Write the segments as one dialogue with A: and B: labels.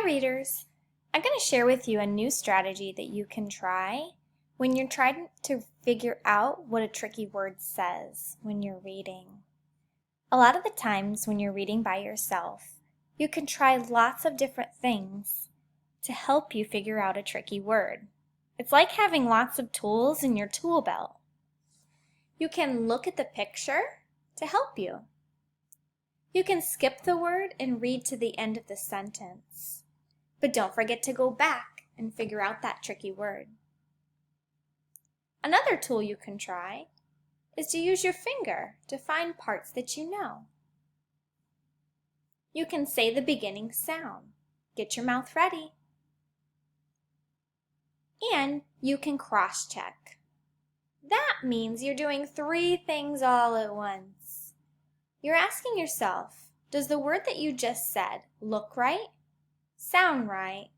A: Hi readers! I'm going to share with you a new strategy that you can try when you're trying to figure out what a tricky word says when you're reading. A lot of the times when you're reading by yourself, you can try lots of different things to help you figure out a tricky word. It's like having lots of tools in your tool belt. You can look at the picture to help you. You can skip the word and read to the end of the sentence. But don't forget to go back and figure out that tricky word. Another tool you can try is to use your finger to find parts that you know. You can say the beginning sound. Get your mouth ready. And you can cross-check. That means you're doing 3 things all at once. You're asking yourself, does the word that you just said look right, sound right,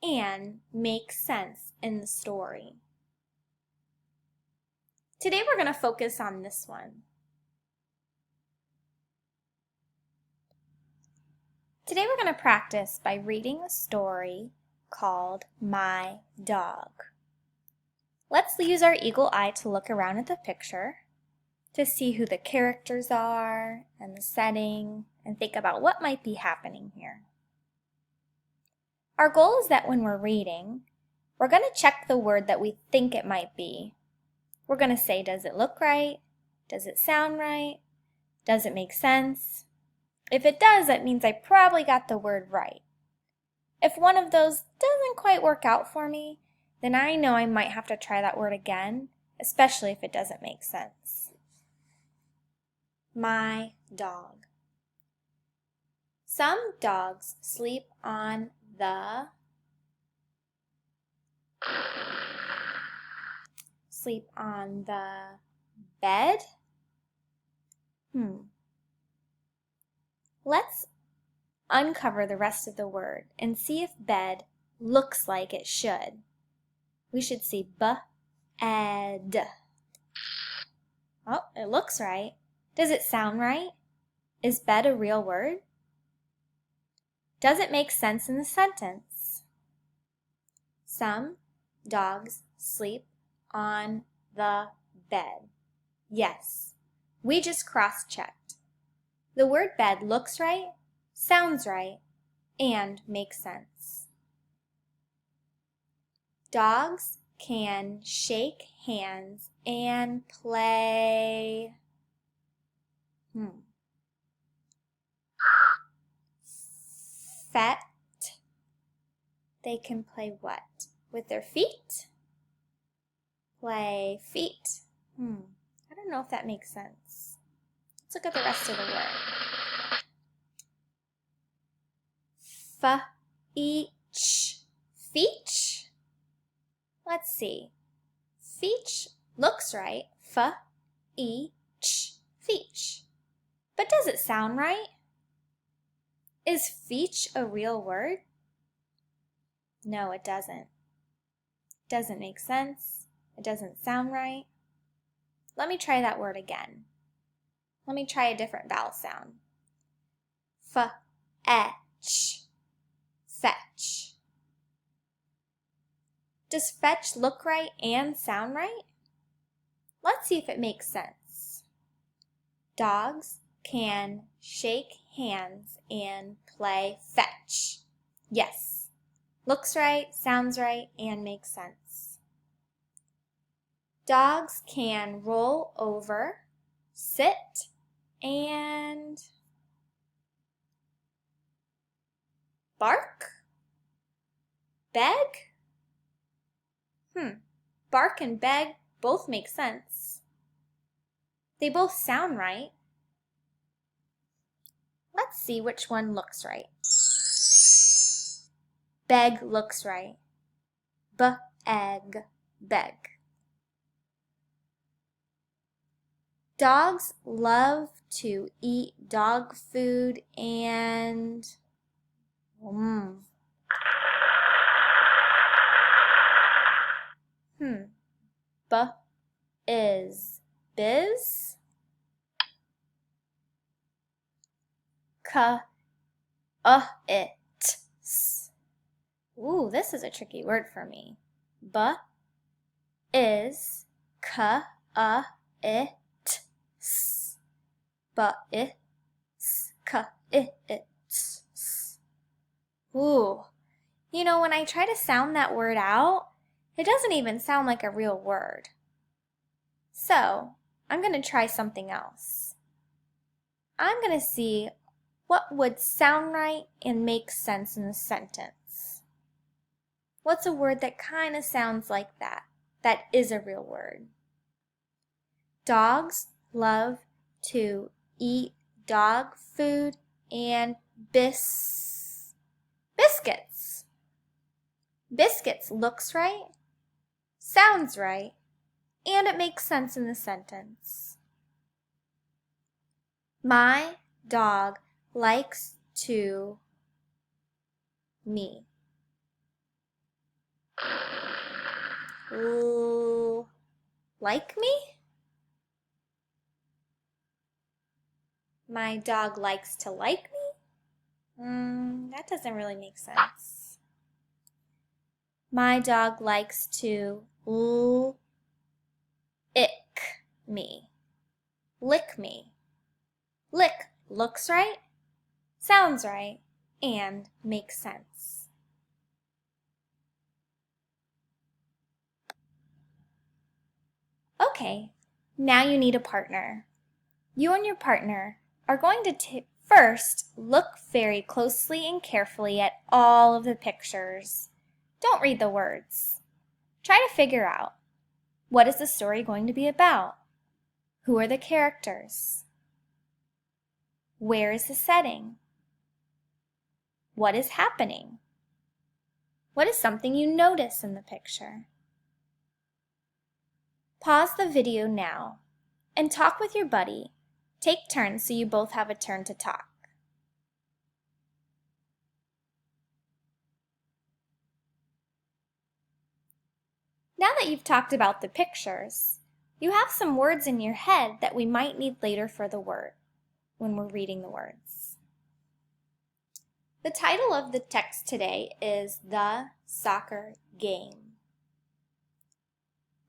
A: and make sense in the story? Today we're going to focus on this one. Today we're going to practice by reading a story called My Dog. Let's use our eagle eye to look around at the picture to see who the characters are and the setting and think about what might be happening here. Our goal is that when we're reading, we're going to check the word that we think it might be. We're going to say, does it look right? Does it sound right? Does it make sense? If it does, that means I probably got the word right. If one of those doesn't quite work out for me, then I know I might have to try that word again, especially if it doesn't make sense. My dog. Some dogs sleep on the bed. Let's uncover the rest of the word and see if bed looks like it should. We should see b-ed. Oh, it looks right. Does it sound right? Is bed a real word? Does it make sense in the sentence? Some dogs sleep on the bed. Yes, we just cross-checked. The word bed looks right, sounds right, and makes sense. Dogs can shake hands and play. Fet. They can play what? With their feet? Play feet. I don't know if that makes sense. Let's look at the rest of the word. Feech. Feech? Let's see. Feech looks right. Feech. Feech. But does it sound right? Is feech a real word? No, it doesn't. It doesn't make sense. It doesn't sound right. Let me try that word again. Let me try a different vowel sound. F-etch. Fetch. Does fetch look right and sound right? Let's see if it makes sense. Dogs can shake hands and play fetch. Yes. Looks right, sounds right, and makes sense. Dogs can roll over, sit, and bark? Beg? Bark and beg both make sense. They both sound right. Let's see which one looks right. Beg looks right. B-egg, beg. Dogs love to eat dog food and B-is biz. K-it. Ooh, this is a tricky word for me. B is k a I t s. But I s k I it s. Ooh. You know, when I try to sound that word out, it doesn't even sound like a real word. So, I'm going to try something else. I'm going to see what would sound right and make sense in a sentence. What's a word that kind of sounds like that is a real word? Dogs love to eat dog food and biscuits. Biscuits looks right, sounds right, and it makes sense in the sentence. My dog likes to me. Ooh, like me? My dog likes to like me? That doesn't really make sense. My dog likes to ick me. Lick me. Lick looks right, sounds right, and makes sense. Okay, now you need a partner. You and your partner are going to first look very closely and carefully at all of the pictures. Don't read the words. Try to figure out, what is the story going to be about? Who are the characters? Where is the setting? What is happening? What is something you notice in the picture? Pause the video now and talk with your buddy. Take turns so you both have a turn to talk. Now that you've talked about the pictures, you have some words in your head that we might need later for the word when we're reading the words. The title of the text today is The Soccer Game.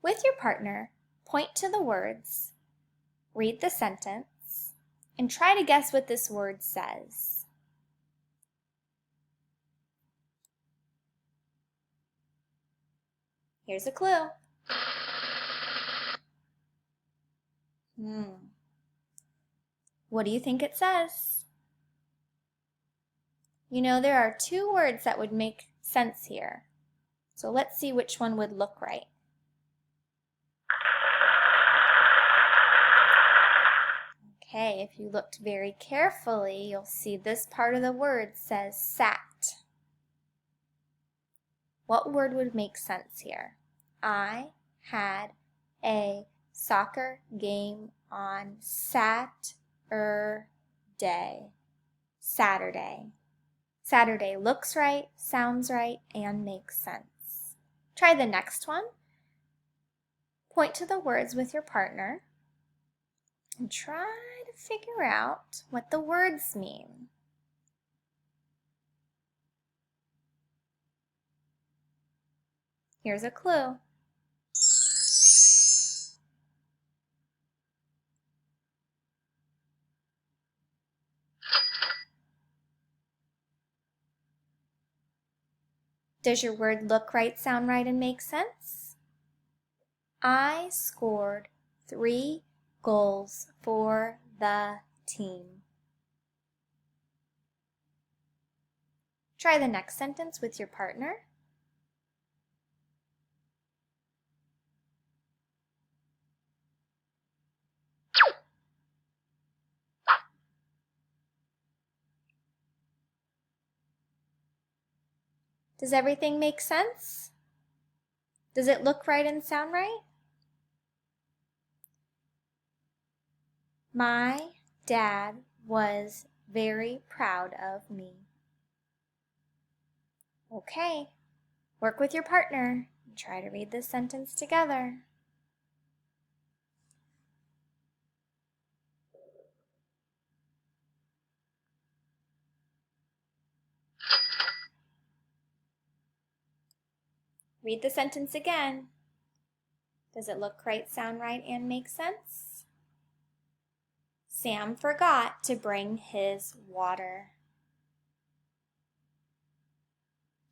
A: With your partner, point to the words, read the sentence, and try to guess what this word says. Here's a clue. What do you think it says? You know, there are two words that would make sense here. So let's see which one would look right. Okay, if you looked very carefully, you'll see this part of the word says sat. What word would make sense here? I had a soccer game on Saturday. Saturday. Saturday looks right, sounds right, and makes sense. Try the next one. Point to the words with your partner and try to figure out what the words mean. Here's a clue. Does your word look right, sound right, and make sense? I scored 3 goals for the team. Try the next sentence with your partner. Does everything make sense? Does it look right and sound right? My dad was very proud of me. Okay, work with your partner and try to read this sentence together. Read the sentence again. Does it look right, sound right, and make sense? Sam forgot to bring his water.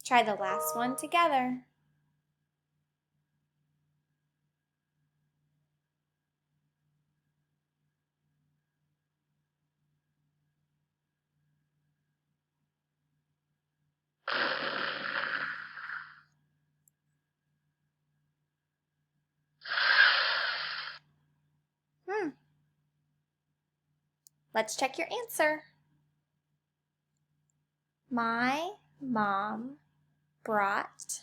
A: Try the last one together. Let's check your answer. My mom brought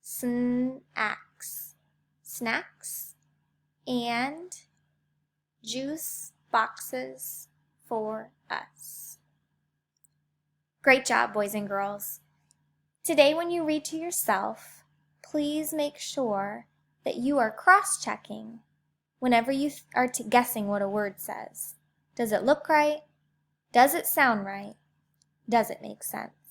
A: snacks and juice boxes for us. Great job, boys and girls. Today, when you read to yourself, please make sure that you are cross-checking whenever you are guessing what a word says. Does it look right? Does it sound right? Does it make sense?